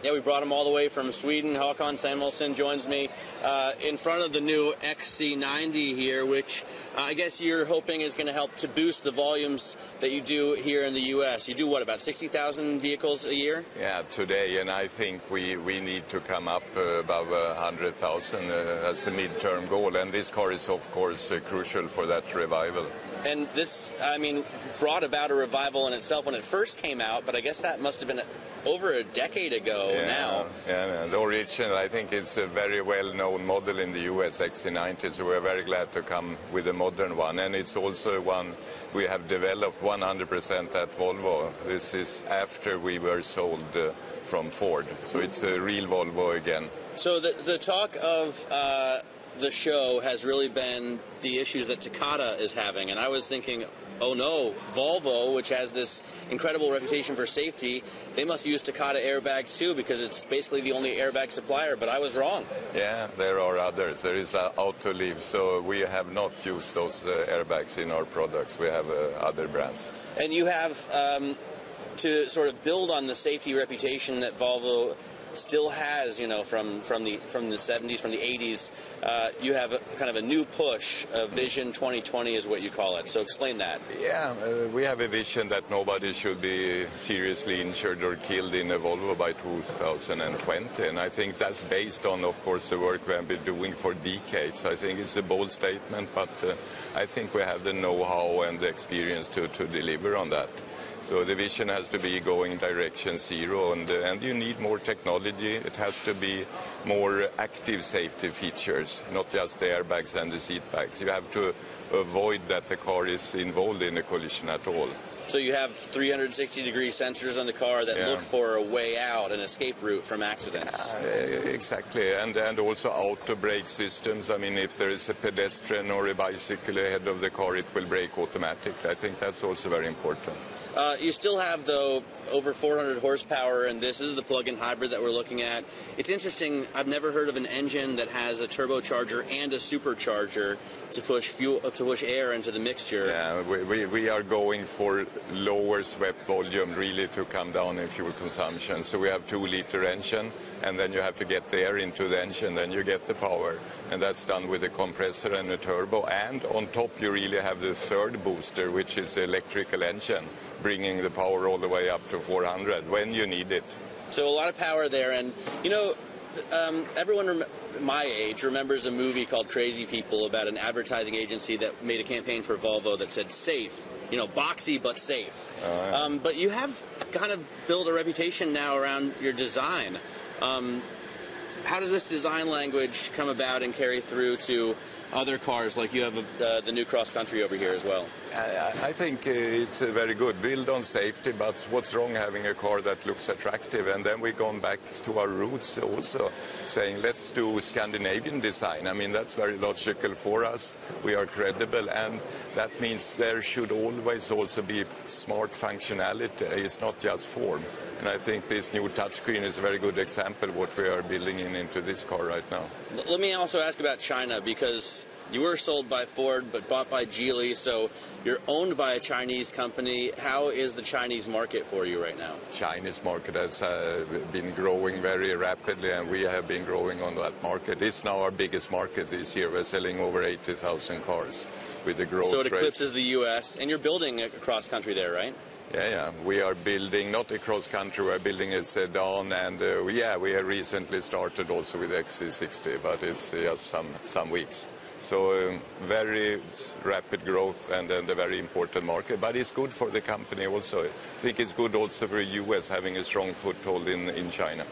Yeah, we brought him all the way from Sweden. Håkan Samuelsson joins me in front of the new XC90 here, which I guess you're hoping is going to help to boost the volumes that you do here in the U.S. You do, what, about 60,000 vehicles a year? Yeah, today, and I think we need to come up above 100,000 as a midterm goal, and this car is, of course, crucial for that revival. And this, I mean, brought about a revival in itself when it first came out, but I guess that must have been over a decade ago now. Yeah, the original, I think it's a very well-known model in the US, XC90, so we're very glad to come with a modern one. And it's also one we have developed 100% at Volvo. This is after we were sold from Ford, so it's a real Volvo again. So the talk of the show has really been the issues that Takata is having, and I was thinking, oh no, Volvo, which has this incredible reputation for safety, they must use Takata airbags too, because it's basically the only airbag supplier, but I was wrong. Yeah, there are others. There is Autoliv, so we have not used those airbags in our products. We have other brands. And you have, to sort of build on the safety reputation that Volvo still has, you know, from the 70s, from the 80s, you have kind of a new push. Vision 2020 is what you call it. So explain that. Yeah, we have a vision that nobody should be seriously injured or killed in a Volvo by 2020, and I think that's based on, of course, the work we have been doing for decades. I think it's a bold statement, but I think we have the know-how and the experience to deliver on that. So the vision has to be going direction zero, and you need more technology. It has to be more active safety features, not just the airbags and the seat bags. You have to avoid that the car is involved in a collision at all. So you have 360-degree sensors on the car that look for a way out, an escape route from accidents. Exactly, and also auto brake systems. I mean, if there is a pedestrian or a bicycle ahead of the car, it will brake automatically. I think that's also very important. You still have, though, over 400 horsepower, and this is the plug-in hybrid that we're looking at. It's interesting. I've never heard of an engine that has a turbocharger and a supercharger to push air into the mixture. Yeah, we are going for lower swept volume, really, to come down in fuel consumption. So we have 2-liter engine, and then you have to get the air into the engine, then you get the power. And that's done with a compressor and a turbo. And on top, you really have the third booster, which is the electrical engine, bringing the power all the way up to 400 when you need it. So a lot of power there. And, you know, everyone my age remembers a movie called Crazy People about an advertising agency that made a campaign for Volvo that said safe, you know, boxy but safe. But you have kind of built a reputation now around your design. How does this design language come about and carry through to other cars, like you have the new Cross Country over here as well? I think it's very good. Build on safety, but what's wrong having a car that looks attractive? And then we've gone back to our roots also, saying let's do Scandinavian design. I mean, that's very logical for us. We are credible, and that means there should always also be smart functionality. It's not just form. And I think this new touchscreen is a very good example of what we are building into this car right now. Let me also ask about China, because you were sold by Ford but bought by Geely, so you're owned by a Chinese company. How is the Chinese market for you right now? Chinese market has been growing very rapidly, and we have been growing on that market. It's now our biggest market this year. We're selling over 80,000 cars with the growth rate. So it eclipses the U.S., and you're building a cross-country there, right? Yeah. We are building, not a cross-country, we're building a sedan, and we have recently started also with XC90, but it's just some weeks. So very rapid growth and a very important market, but it's good for the company also. I think it's good also for the U.S. having a strong foothold in China.